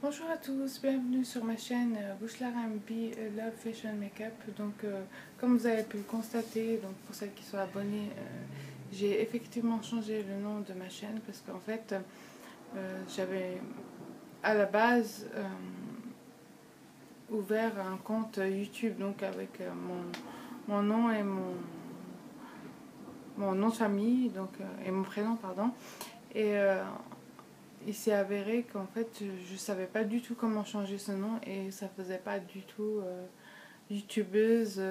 Bonjour à tous, bienvenue sur ma chaîne Bouchlar MB Love Fashion Makeup. Donc, comme vous avez pu le constater, donc pour celles qui sont abonnées, j'ai effectivement changé le nom de ma chaîne parce qu'en fait, j'avais à la base ouvert un compte YouTube, donc avec mon nom et mon nom de famille, donc et mon prénom, pardon. Et il s'est avéré qu'en fait je savais pas du tout comment changer ce nom et ça faisait pas du tout youtubeuse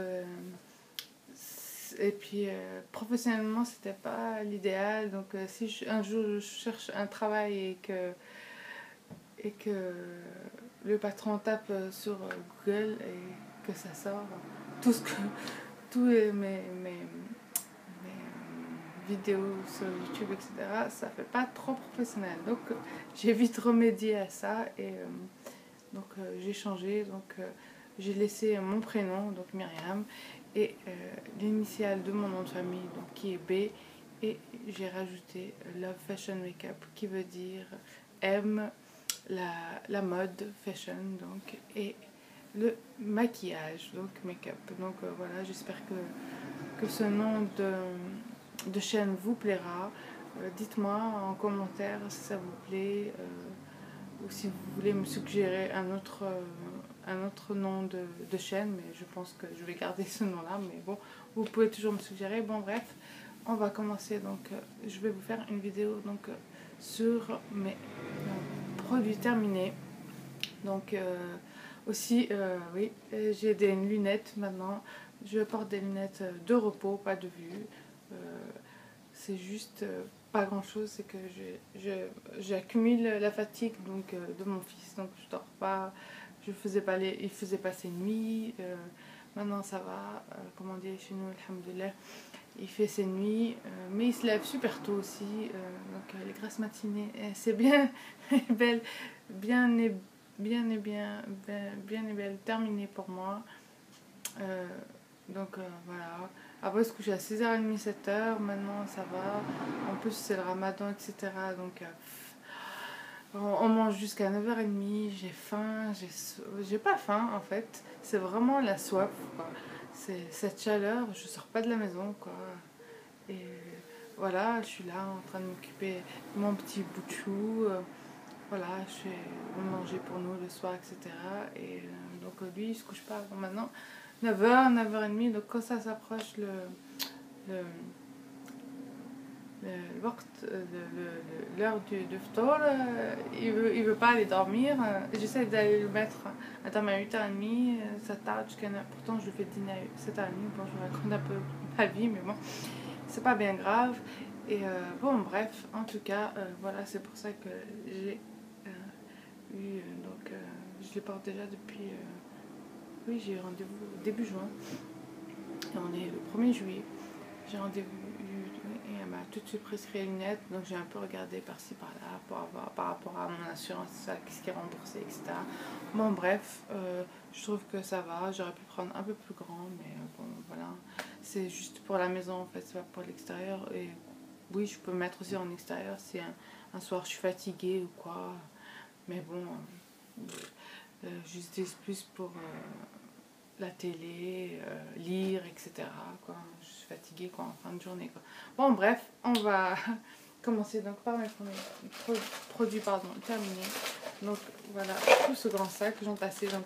et puis professionnellement c'était pas l'idéal, donc si un jour je cherche un travail et que le patron tape sur Google et que ça sort tout ce que tous mes vidéos sur YouTube, etc., ça fait pas trop professionnel. Donc j'ai vite remédié à ça et donc j'ai changé. Donc j'ai laissé mon prénom, donc Myriam, et l'initiale de mon nom de famille, donc qui est B, et j'ai rajouté Love Fashion Makeup, qui veut dire aime la mode fashion, donc, et le maquillage, donc make-up. Donc voilà, j'espère que ce nom de chaîne vous plaira. Dites-moi en commentaire si ça vous plaît ou si vous voulez me suggérer un autre nom de chaîne, mais je pense que je vais garder ce nom-là. Mais bon, vous pouvez toujours me suggérer. Bon, bref, on va commencer. Donc, je vais vous faire une vidéo donc, sur mes produits terminés. Donc, aussi, oui, j'ai des lunettes maintenant. Je porte des lunettes de repos, pas de vue. C'est juste pas grand chose, c'est que j'accumule la fatigue donc, de mon fils, donc je dors pas, il faisait pas ses nuits, maintenant ça va, comme on dit chez nous, alhamdoulilah, il fait ses nuits, mais il se lève super tôt aussi, donc les grasses matinées, c'est bien belle, bien et belle terminé pour moi. Euh, donc voilà. Après, se coucher à 6h30, 7h. Maintenant, ça va. En plus, c'est le ramadan, etc. Donc, on mange jusqu'à 9h30. J'ai faim. J'ai pas faim, en fait. C'est vraiment la soif, quoi. C'est cette chaleur. Je sors pas de la maison, quoi. Et voilà, je suis là en train de m'occuper de mon petit bout de chou. Voilà, je fais manger pour nous le soir, etc. Et donc, lui, il se couche pas avant maintenant. 9h, 9h30, donc quand ça s'approche le, l'heure du ftour, il veut pas aller dormir. J'essaie d'aller le mettre à dormir à 8h30, ça tarde jusqu'à 9h. Pourtant, je le fais dîner à 7h30. Bon, je vous raconte un peu ma vie, mais bon, c'est pas bien grave. Et bon, bref, en tout cas, voilà, c'est pour ça que j'ai eu, donc, je les porte déjà depuis, oui, j'ai rendez-vous début juin. Et on est le 1er juillet. J'ai rendez-vous et elle m'a tout de suite prescrit les lunettes. Donc j'ai un peu regardé par-ci par-là par rapport à mon assurance, ça, qu'est-ce qui est remboursé, etc. Bon, bref, je trouve que ça va. J'aurais pu prendre un peu plus grand, mais bon, voilà. C'est juste pour la maison, en fait, c'est pas pour l'extérieur. Et oui, je peux mettre aussi en extérieur si un soir je suis fatiguée ou quoi. Mais bon, j'utilise plus pour la télé, lire, etc. Quoi. Je suis fatiguée quoi, en fin de journée. Quoi. Bon, bref, on va commencer donc par mes premiers produits terminés. Donc voilà, tout ce grand sac, j'entassais. Voilà,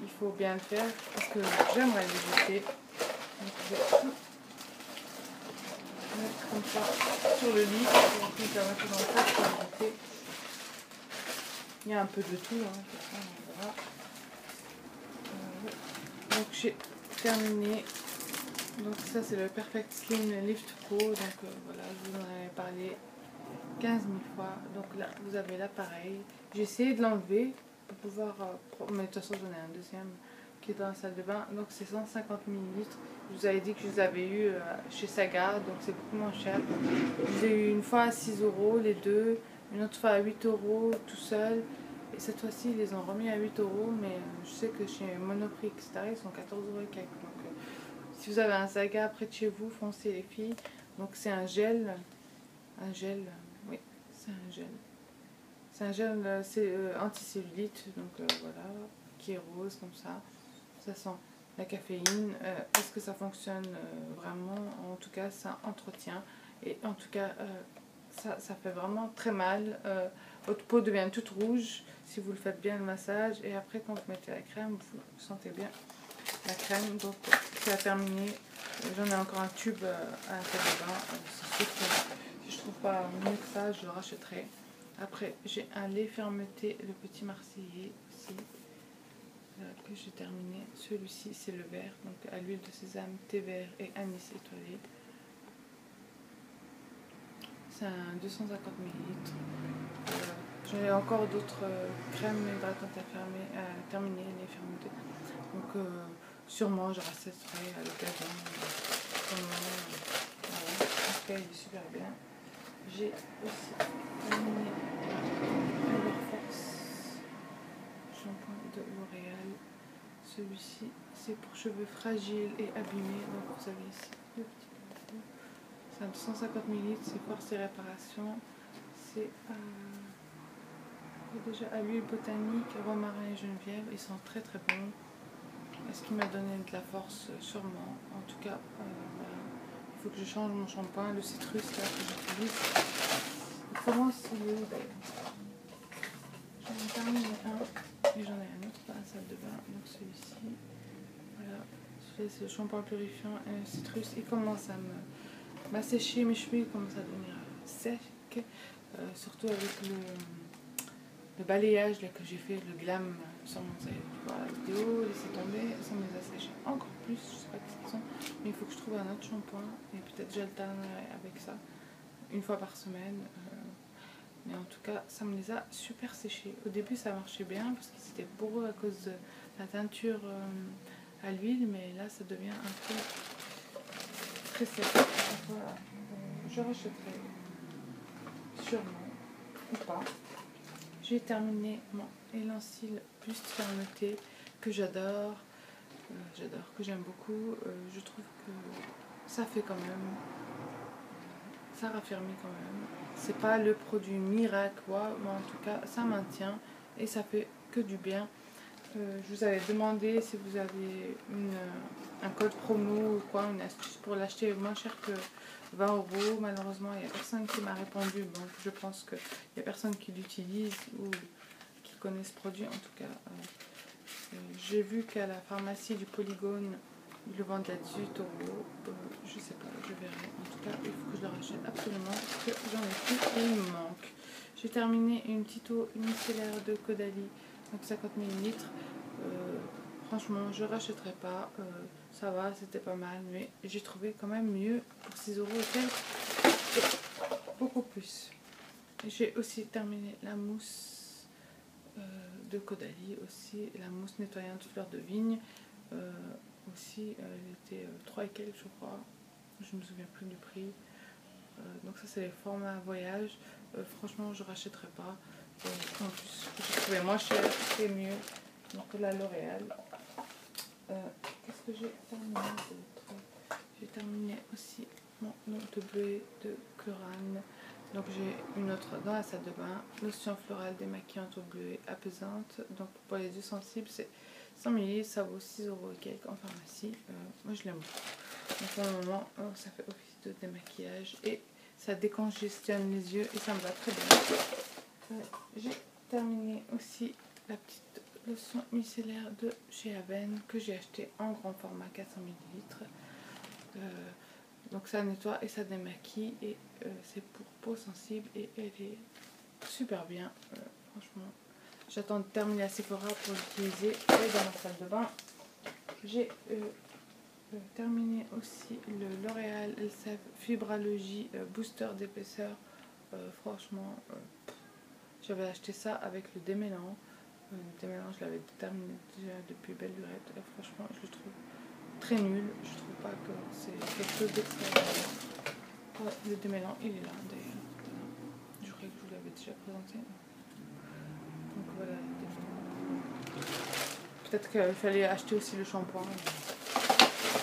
il faut bien le faire parce que j'aimerais le jeter. Donc je vais tout mettre comme ça sur le lit pour en plus mettre dans le sac pour le jeter. Il y a un peu de tout, hein, voilà. Donc j'ai terminé. Donc ça c'est le Perfect Skin Lift Pro. Donc voilà, je vous en avais parlé 15 000 fois. Donc là vous avez l'appareil. J'ai essayé de l'enlever pour pouvoir... mais de toute façon j'en ai un deuxième qui est dans la salle de bain. Donc c'est 150 ml. Je vous avais dit que je les avais eu chez Saga. Donc c'est beaucoup moins cher. Je les ai eu une fois à 6 € les deux. Une autre fois à 8 € tout seul. Et cette fois-ci, ils les ont remis à 8 €, mais je sais que chez Monoprix, etc., ils sont 14 € et quelques. Donc, si vous avez un Saga près de chez vous, foncez les filles. Donc, c'est un gel, oui, c'est un gel. C'est un gel anti-cellulite, donc voilà, qui est rose comme ça. Ça sent la caféine. Est-ce que ça fonctionne vraiment? En tout cas, ça entretient. Et en tout cas, ça fait vraiment très mal. Votre peau devient toute rouge si vous le faites bien le massage. Et après, quand vous mettez la crème, vous sentez bien la crème. Donc, c'est à terminer. J'en ai encore un tube à la salle de bain. C'est sûr que si je trouve pas mieux que ça, je le rachèterai. Après, j'ai un lait fermeté, le petit Marseillais aussi, que j'ai terminé. Celui-ci, c'est le vert, donc à l'huile de sésame, thé vert et anis étoilé. C'est un 250 ml. J'ai encore d'autres crèmes hydratantes à terminer, les fermetées. Donc, sûrement, je rachèterai à l'occasion. Voilà. En tout cas, il est super bien. J'ai aussi terminé Power Force shampoing de L'Oréal. Celui-ci, c'est pour cheveux fragiles et abîmés. Donc, vous avez ici le petit plateau. C'est un 250 ml, c'est force et réparation. C'est déjà à l'huile botanique, romarin et geneviève. Ils sont très très bons. Est-ce qu'il m'a donné de la force? Sûrement. En tout cas, voilà. Il faut que je change mon shampoing, le citrus là que j'utilise. Il commence il est où d'ailleurs? J'en ai terminé un et j'en ai un autre dans la salle de bain. Donc celui-ci, voilà. C'est le shampoing purifiant et le citrus. Il commence à m'assécher mes cheveux, ils commencent à devenir secs. Surtout avec le balayage là, que j'ai fait, le glam, sans vous allez voir la vidéo, laisser tomber, ça me les a séchés encore plus, je sais pas ce qu'ils sont, mais il faut que je trouve un autre shampoing, et peut-être j'alternerai avec ça, une fois par semaine, mais en tout cas, ça me les a super séchés. Au début, ça marchait bien, parce qu'ils étaient poreux à cause de la teinture à l'huile, mais là, ça devient un peu très sec. Voilà, je rachèterai sûrement, ou pas. J'ai terminé mon Élan Cils Buste Fermeté que j'adore, que j'aime beaucoup. Je trouve que ça fait quand même, ça raffermit quand même. C'est pas le produit miracle, mais en tout cas ça maintient et ça fait que du bien. Je vous avais demandé si vous avez un code promo ou quoi, une astuce pour l'acheter moins cher que 20 €. Malheureusement, il n'y a personne qui m'a répondu, donc je pense qu'il n'y a personne qui l'utilise ou qui connaît ce produit. En tout cas, j'ai vu qu'à la pharmacie du Polygone, ils le vendent à 18 €. Je sais pas, je verrai. En tout cas, il faut que je le rachète absolument parce que j'en ai plus et il me manque. J'ai terminé une petite eau micellaire de Caudalie, donc 50 ml. Franchement, je rachèterai pas. Ça va, c'était pas mal, mais j'ai trouvé quand même mieux pour 6 € et quelques, beaucoup plus. J'ai aussi terminé la mousse de Caudalie, aussi la mousse nettoyante fleur de vigne. Aussi, elle était 3 et quelques, je crois. Je me souviens plus du prix. Donc ça, c'est les formats voyage. Franchement, je rachèterai pas. En plus, j'ai trouvé moins cher et mieux. Donc la L'Oréal. Qu'est-ce que j'ai terminé d'autre? J'ai terminé aussi mon eau de bleuet de Curane. Donc j'ai une autre dans la salle de bain. Lotion florale démaquillante au bleuet apaisante. Donc pour les yeux sensibles, c'est 100 ml. Ça vaut 6 € et quelques en pharmacie. Moi je l'aime beaucoup. Donc pour le moment, ça fait office de démaquillage. Et ça décongestionne les yeux et ça me va très bien. J'ai terminé aussi la petite lotion micellaire de chez Aven que j'ai acheté en grand format 400 ml. Donc ça nettoie et ça démaquille et c'est pour peau sensible et elle est super bien. Franchement, j'attends de terminer à Sephora pour l'utiliser et dans ma salle de bain. J'ai terminé aussi le L'Oréal Elseve Fibralogie Booster d'épaisseur. Franchement, j'avais acheté ça avec le démêlant. Le démêlant, je l'avais terminé déjà depuis belle lurette. Et franchement, je le trouve très nul. Je trouve pas que c'est quelque chose d'extraordinaire. Ouais, le démêlant, il est là d'ailleurs. Je croyais que je vous l'avais déjà présenté. Donc voilà. Peut-être qu'il fallait acheter aussi le shampoing.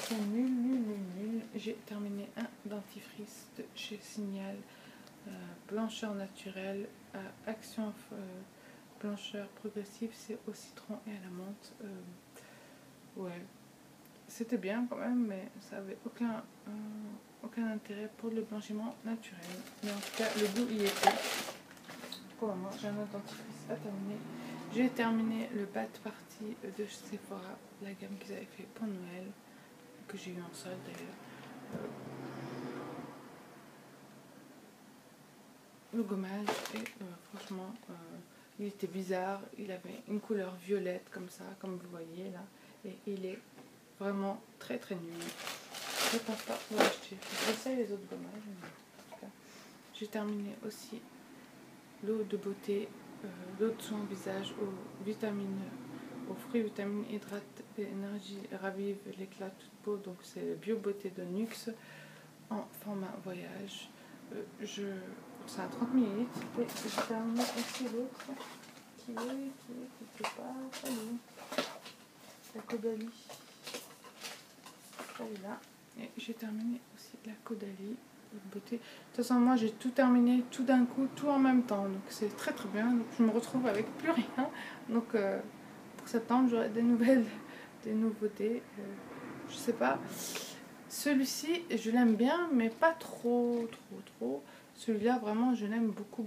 C'est nul. J'ai terminé un dentifrice de chez Signal. blancheur naturelle, action blancheur progressive, c'est au citron et à la menthe. Ouais, c'était bien quand même, mais ça avait aucun intérêt pour le blanchiment naturel. Mais en tout cas, le goût y était. Pour moi, j'ai un autre dentifrice à terminer. J'ai terminé le Bad Party de Sephora, la gamme qu'ils avaient fait pour Noël, que j'ai eu en solde d'ailleurs. Le gommage, et franchement, il était bizarre. Il avait une couleur violette comme ça, comme vous voyez là, et il est vraiment très très nul. Je pense pas l'acheter. J'essaie les autres gommages, mais en tout cas, j'ai terminé aussi l'eau de beauté, l'eau de soin visage aux fruits, vitamines, hydrate, énergie, ravive, l'éclat toute peau. Donc c'est le bio beauté de Nuxe en format voyage. C'est à 30 ml. Et j'ai terminé aussi l'autre qui est quelque part. Allez, la Caudalie. Elle est là. Et j'ai terminé aussi la Caudalie de beauté. De toute façon, moi j'ai tout terminé tout d'un coup, tout en même temps. Donc c'est très très bien. Donc je me retrouve avec plus rien. Donc pour septembre, j'aurai des nouveautés. Je sais pas. Celui-ci, je l'aime bien, mais pas trop. Celui-là, vraiment, je l'aime beaucoup.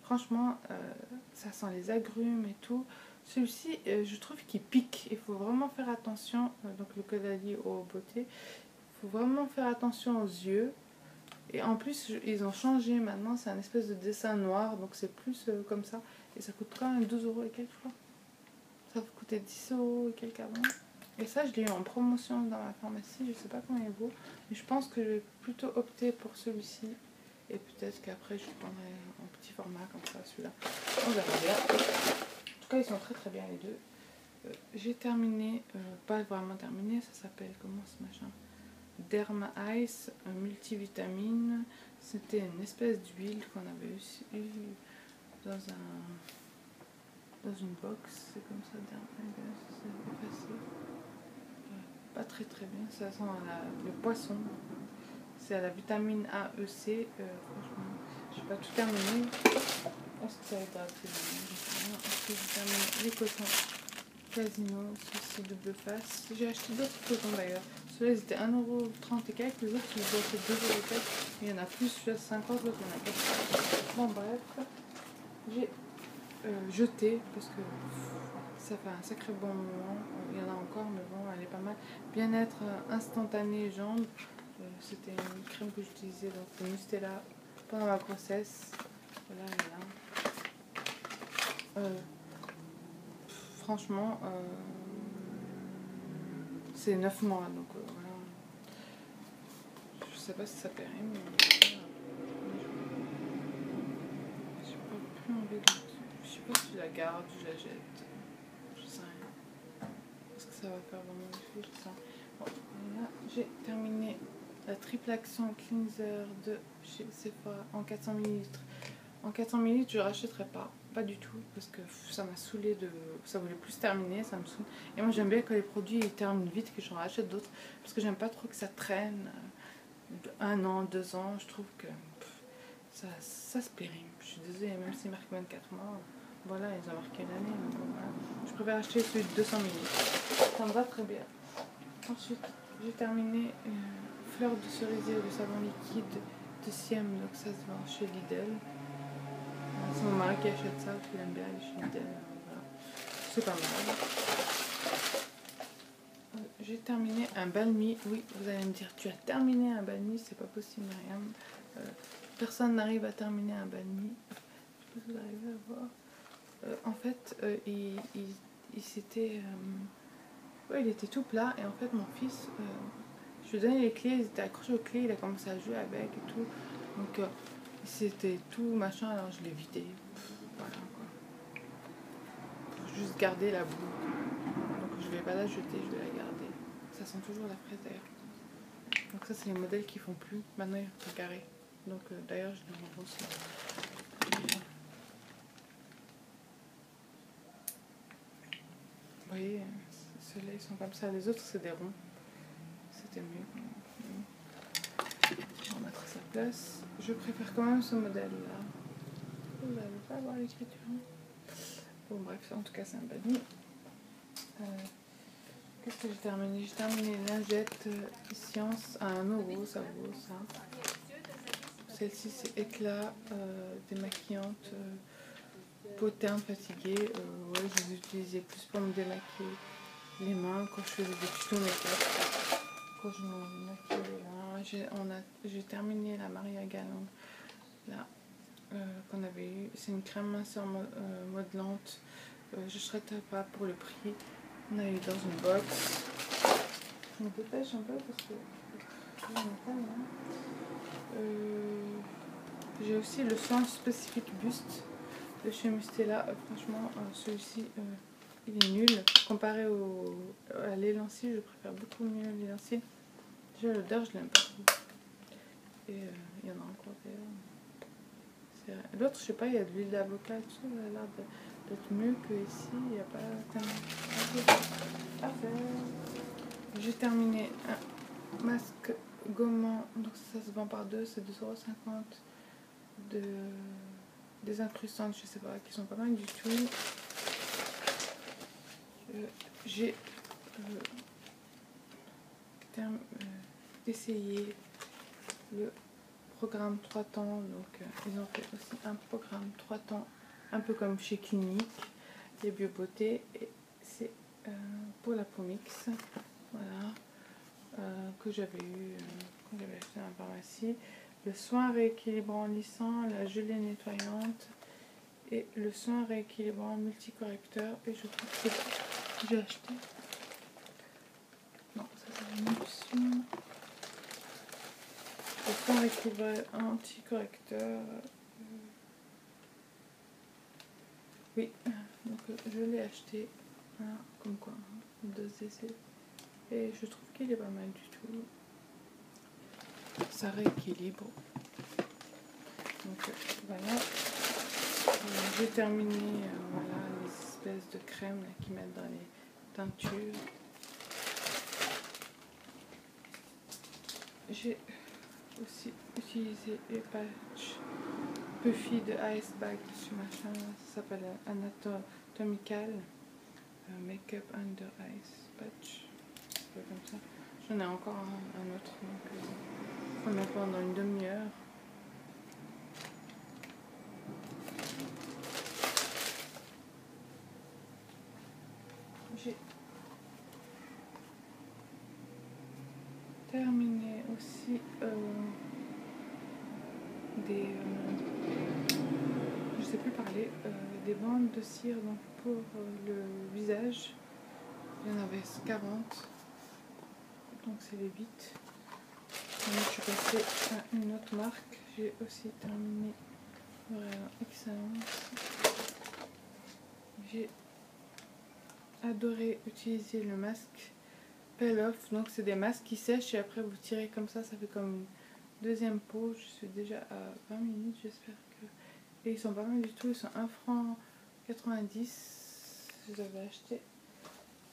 Franchement, ça sent les agrumes et tout. Celui-ci, je trouve qu'il pique. Il faut vraiment faire attention. Donc le Caudalie aux beauté. Il faut vraiment faire attention aux yeux. Et en plus, ils ont changé maintenant. C'est un espèce de dessin noir. Donc c'est plus comme ça. Et ça coûte quand même 12 € et quelques fois. Ça coûtait 10 € et quelques avant. Et ça, je l'ai eu en promotion dans ma pharmacie. Je sais pas combien il vaut. Mais je pense que je vais plutôt opter pour celui-ci. Et peut-être qu'après, je prendrai en petit format comme ça, celui-là. On verra bien. En tout cas, ils sont très très bien les deux. J'ai terminé, pas vraiment terminé, ça s'appelle comment ce machin? Derma Ice, multivitamine. C'était une espèce d'huile qu'on avait eu dans une box. C'est comme ça, Derma Ice, c'est facile. Pas très très bien, ça sent le poisson. C'est à la vitamine A, E, C. Franchement, je n'ai pas tout terminé. Est-ce que ça hydrate? Est-ce que j'ai terminé les cotons Casino, ceci double face. J'ai acheté d'autres cotons d'ailleurs. Ceux-là ils étaient 1,30 € et quelques. Les autres ils ont fait 2 € et quelques. Il y en a plus, celui-là 50, l'autre il y en a 4. Bon bref, j'ai jeté parce que ça fait un sacré bon moment. Il y en a encore, mais bon, elle est pas mal. Bien-être instantané jambes. C'était une crème que j'utilisais, donc de Mustela, pendant ma grossesse. Voilà, elle est là. Franchement, c'est 9 mois, donc voilà. Je sais pas si ça périme, mais voilà. J'ai pas plus envie de... Je sais pas si je la garde, je la jette. Je sais rien. Est-ce que ça va faire vraiment l'effet? Je sais rien. Bon, là, j'ai terminé la triple action cleanser de chez Sephora en 400 ml. En 400 ml, je ne rachèterai pas du tout, parce que ça m'a saoulé ça voulait plus se terminer, ça me saoule. Et moi j'aime bien quand les produits ils terminent vite, que j'en rachète d'autres, parce que j'aime pas trop que ça traîne. 1 an, 2 ans, je trouve que ça se périme. Je suis désolée, même s'il marque 24 mois, voilà, ils ont marqué l'année. Bon, voilà. Je préfère acheter celui de 200 ml. Ça me va très bien. Ensuite, j'ai terminé fleur de cerisier de savon liquide de Siem, donc ça se vend chez Lidl. C'est mon mari qui achète ça, parce qu'il aime bien aller chez Lidl. Voilà. C'est pas mal. J'ai terminé un balmy. Oui, vous allez me dire, tu as terminé un balmy? C'est pas possible, Myriam. Personne n'arrive à terminer un balmy. Je sais pas si vous arrivez à voir. En fait, il s'était... ouais, il était tout plat. Et en fait, mon fils... je lui ai donné les clés, ils étaient accrochés aux clés. Il a commencé à jouer avec et tout. Donc, c'était tout machin. Alors, je l'ai vidé. Voilà, quoi. Pour juste garder la boue. Donc, je vais pas la jeter, je vais la garder. Ça sent toujours la fraise d'ailleurs. Donc ça c'est les modèles qui font plus. Maintenant ils sont carrés. Donc d'ailleurs je les rends aussi. Vous voyez, ceux-là ils sont comme ça. Les autres c'est des ronds. C'était mieux. On va mettre ça. place. Je préfère quand même ce modèle-là. Vous n'allez pas voir l'écriture. Bon bref, en tout cas c'est un badin. Qu'est-ce que j'ai terminé? J'ai terminé lingette Science à 1 €, ça vaut ça. Celle-ci c'est éclat, démaquillante, peau terne fatiguée. Ouais, je les utilisais plus pour me démaquiller les mains quand je faisais des tutos make-up. Quand je me maquillais les mains. J'ai terminé la Maria Galland là qu'on avait eu. C'est une crème minceur modelante. Je ne serais pas pour le prix. On a eu dans une box. Je me dépêche un peu parce que j'ai aussi le soin spécifique buste de chez Mustela. Franchement, celui-ci il est nul. Comparé à l'élancil, je préfère beaucoup mieux l'élancil. Déjà l'odeur, je l'aime pas trop. Et il y en a encore d'ailleurs. L'autre, je sais pas, il y a de l'huile d'avocat, tout ça, ça a l'air d'être mieux que ici. Il n'y a pas tellement à faire. J'ai terminé un masque gommant, donc ça se vend par 2, c'est 2,50 €. Des incrustantes, je sais pas, qui sont pas mal du tout. J'ai essayé le programme 3 temps, donc ils ont fait aussi un programme 3 temps, un peu comme chez Clinique, les Biobeauté, et c'est pour la peau mix, voilà, que j'avais eu quand j'avais acheté dans la pharmacie. Le soin rééquilibrant lissant, la gelée nettoyante et le soin rééquilibrant multicorrecteur, et je trouve que j'ai acheté. Non, ça c'est une option. Le soin rééquilibrant anticorrecteur. Oui, donc je l'ai acheté. Voilà, comme quoi, 2 essais. Et je trouve qu'il est pas mal du tout. Ça rééquilibre. Donc voilà. J'ai terminé voilà, les espèces de crèmes qu'ils mettent dans les teintures. J'ai aussi utilisé les patchs Puffy de Ice Bag sur machin. Ça s'appelle Anatomical Makeup Under Ice Patch. Comme ça. J'en ai encore un autre. Donc, on le met pendant une demi-heure. J'ai terminé aussi je sais plus parler, des bandes de cire donc pour le visage. Il y en avait 40, donc c'est les 8. Donc je suis passée à une autre marque. J'ai aussi terminé L'Oréal Excellence. J'ai adoré utiliser le masque Peel Off, donc c'est des masques qui sèchent et après vous tirez comme ça fait comme une deuxième peau. Je suis déjà à 20 minutes, j'espère que... Et ils sont pas mal du tout, ils sont 1,90 €. Je les avais achetés.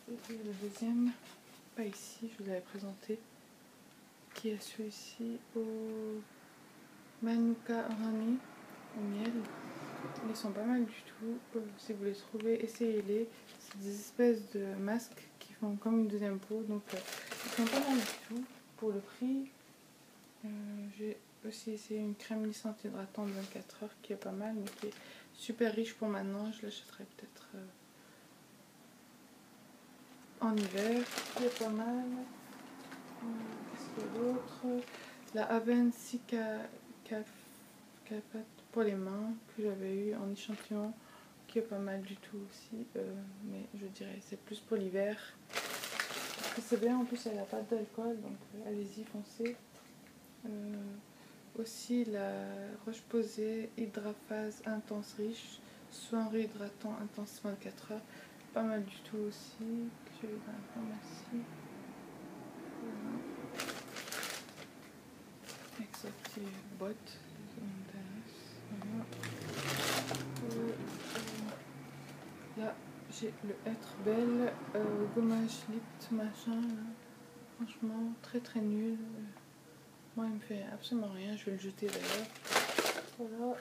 Et le deuxième, pas ici, je vous l'avais présenté, qui est celui-ci au Manuka Honey au miel. Ils sont pas mal du tout. Si vous les trouvez, essayez-les. C'est des espèces de masques qui font comme une deuxième peau, donc ils sont pas mal du tout pour le prix. J'ai aussi essayé une crème lissante hydratante 24 heures qui est pas mal, mais qui est super riche pour maintenant. Je l'achèterai peut-être en hiver, qui est pas mal. Qu'est-ce qu'il y a d'autre? La Aven Cicapat pour les mains que j'avais eu en échantillon, qui est pas mal du tout aussi, mais je dirais c'est plus pour l'hiver. C'est bien, en plus elle n'a pas d'alcool, donc allez-y, foncez. Aussi la Roche-Posay Hydraphase Intense Riche, soin réhydratant intense 24 heures, pas mal du tout aussi, que j'ai eu dans la pharmacie. Voilà. Avec sa petite boîte, ça m'intéresse. Voilà. Là j'ai le Être Belle gommage lipt machin là. Franchement très très nul. Moi il me fait absolument rien, je vais le jeter d'ailleurs. Voilà,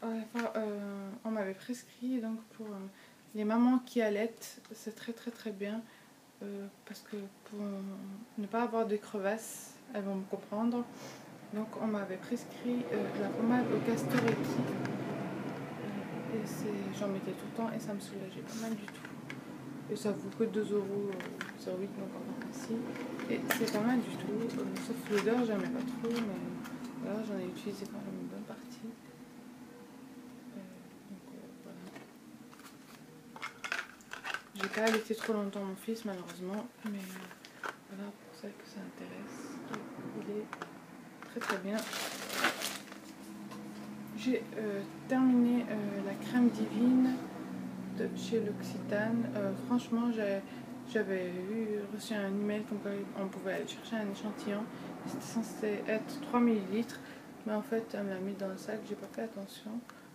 à la fin, on m'avait prescrit donc pour les mamans qui allaitent, c'est très bien. Parce que pour ne pas avoir de crevasses, elles vont me comprendre. Donc on m'avait prescrit de la pommade au castor épi. Et j'en mettais tout le temps et ça me soulageait pas mal du tout. Et ça vaut que 2 euros sur 8 donc en pharmacie. Et c'est pas mal du tout. Sauf l'odeur, j'aimais pas trop, mais voilà, j'en ai utilisé quand même une bonne partie. J'ai pas allaité trop longtemps mon fils malheureusement, mais voilà pour celles que ça intéresse. Il est très bien. J'ai terminé la crème divine de chez L'Occitane. Franchement, j'avais reçu un email comme quoi on pouvait aller chercher un échantillon. C'était censé être 3 ml, mais en fait, elle me l'a mis dans le sac, j'ai pas fait attention.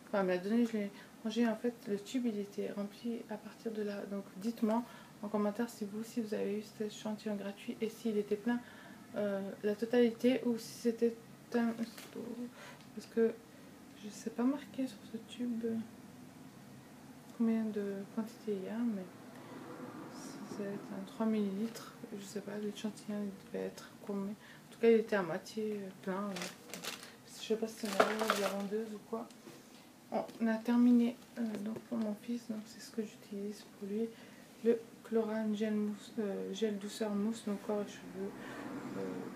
Enfin, elle me l'a donné, je l'ai rangé. En fait, le tube il était rempli à partir de là. Donc, dites-moi en commentaire si vous aussi vous avez eu cet échantillon gratuit et s'il était plein la totalité ou si c'était un. Parce que je sais pas marqué sur ce tube combien de quantité il y a, mais c'est un 3 ml. Je sais pas, l'échantillon il devait être combien. En tout cas, il était à moitié plein. Je sais pas si c'est une erreur de la vendeuse ou quoi. On a terminé donc pour mon fils, donc c'est ce que j'utilise pour lui, le Chlorane gel douceur mousse, donc corps et cheveux.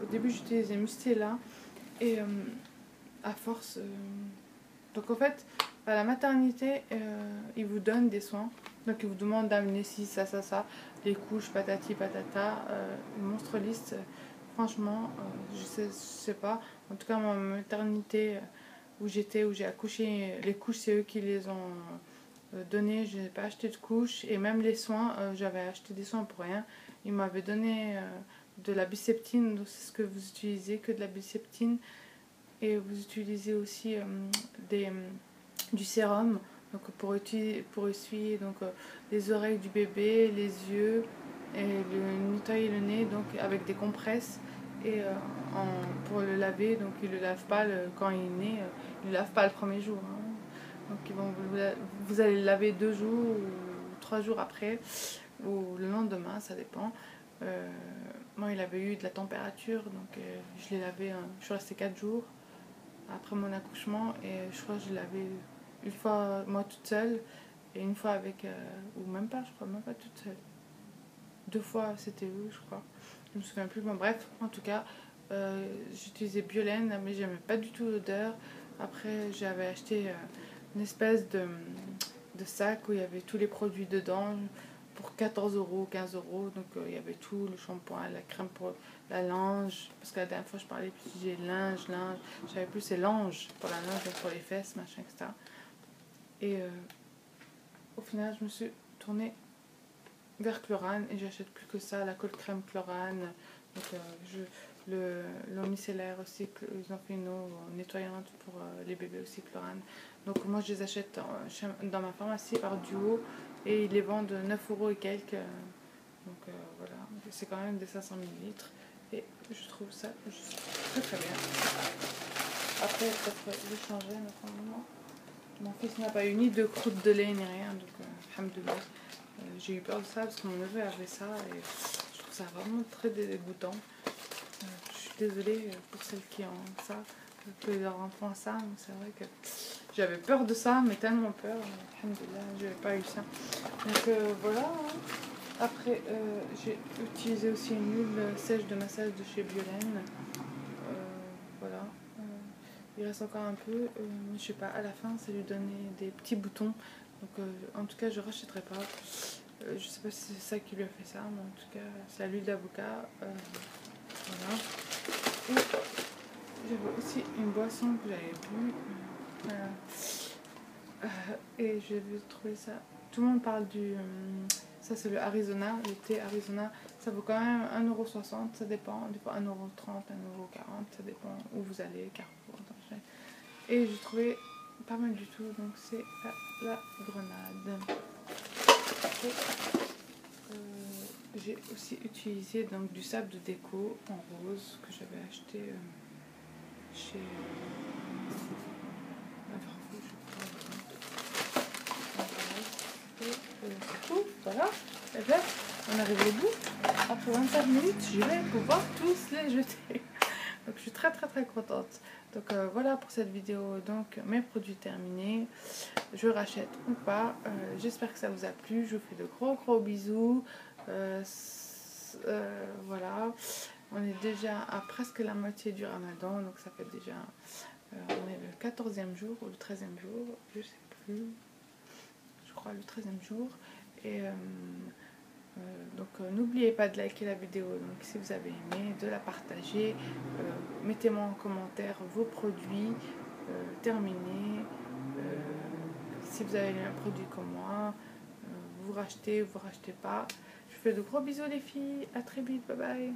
Au début j'utilisais Mustela et à force, donc en fait à la maternité ils vous donnent des soins, donc ils vous demandent d'amener ci, ça, les couches, patati patata, une monstre liste. Franchement je sais pas, en tout cas ma maternité où j'étais, où j'ai accouché, les couches c'est eux qui les ont données, je n'ai pas acheté de couches, et même les soins, j'avais acheté des soins pour rien. Ils m'avaient donné de la biceptine, donc c'est ce que vous utilisez, que de la biceptine, et vous utilisez aussi du sérum donc pour essuyer donc, les oreilles du bébé, les yeux, et nettoyer le nez donc avec des compresses. Et pour le laver, donc ils ne le lavent pas quand il est né, ils ne le lavent pas le premier jour. Hein. Donc vous allez le laver 2 jours ou 3 jours après, ou le lendemain, ça dépend. Moi, il avait eu de la température, donc je l'ai lavé, je suis restée 4 jours après mon accouchement, et je crois que je l'ai lavé une fois moi toute seule, et une fois avec, ou même pas, je crois, même pas toute seule. 2 fois, c'était eux, je crois. Je me souviens plus, bon bref, en tout cas, j'utilisais Biolène, mais j'aimais pas du tout l'odeur. Après, j'avais acheté une espèce de sac où il y avait tous les produits dedans pour 14 euros, 15 euros. Donc il y avait tout, le shampoing, la crème pour la linge. Parce que la dernière fois je parlais plus, j'ai linge. J'avais plus c'est linge pour la linge, donc pour les fesses, machin, etc. Et au final, je me suis tournée vers Chlorane et j'achète plus que ça, la colle crème Chlorane. Donc l'eau micellaire aussi, ils ont fait une eau nettoyante pour les bébés aussi Chlorane. Donc moi je les achète dans ma pharmacie par duo et ils les vendent 9 euros et quelques. Donc voilà, c'est quand même des 500 ml et je trouve ça juste très bien. Après peut-être je vais changer maintenant. Mon fils n'a pas eu ni de croûte de lait ni rien, donc alhamdoulilah. J'ai eu peur de ça parce que mon neveu avait ça et je trouve ça vraiment très dégoûtant. Je suis désolée pour celles qui ont ça, que leur enfant a ça, mais c'est vrai que j'avais peur de ça, mais tellement peur. Alhamdoulilah, je n'avais pas eu ça. Donc voilà. Hein. Après, j'ai utilisé aussi une huile sèche de massage de chez Biolène. Voilà. Il reste encore un peu, mais je sais pas, à la fin ça lui donnait des petits boutons. Donc en tout cas je rachèterai pas. Je sais pas si c'est ça qui lui a fait ça, mais en tout cas c'est à l'huile d'avocat. Voilà. Et j'avais aussi une boisson que j'avais bu. Et j'ai trouvé ça. Tout le monde parle du. Ça c'est le Arizona, le thé Arizona. Ça vaut quand même 1,60€, ça dépend. Des fois 1,30€, 1,40€, ça dépend où vous allez, Carrefour. Et j'ai trouvé pas mal du tout, donc c'est la Grenade. J'ai aussi utilisé donc du sable de déco en rose que j'avais acheté chez Infrarouge, je crois. Et c'est tout, voilà. Et bien, on arrive au bout. Après 25 minutes, je vais pouvoir tous les jeter. Donc je suis très contente. Donc voilà pour cette vidéo, donc mes produits terminés. Je rachète ou pas. J'espère que ça vous a plu. Je vous fais de gros bisous. Voilà. On est déjà à presque la moitié du ramadan. Donc ça fait déjà... on est le 14e jour ou le 13e jour. Je sais plus. Je crois le 13e jour. Et... donc n'oubliez pas de liker la vidéo, donc si vous avez aimé, de la partager, mettez-moi en commentaire vos produits terminés, si vous avez un produit comme moi, vous rachetez ou vous rachetez pas. Je vous fais de gros bisous les filles, à très vite, bye bye.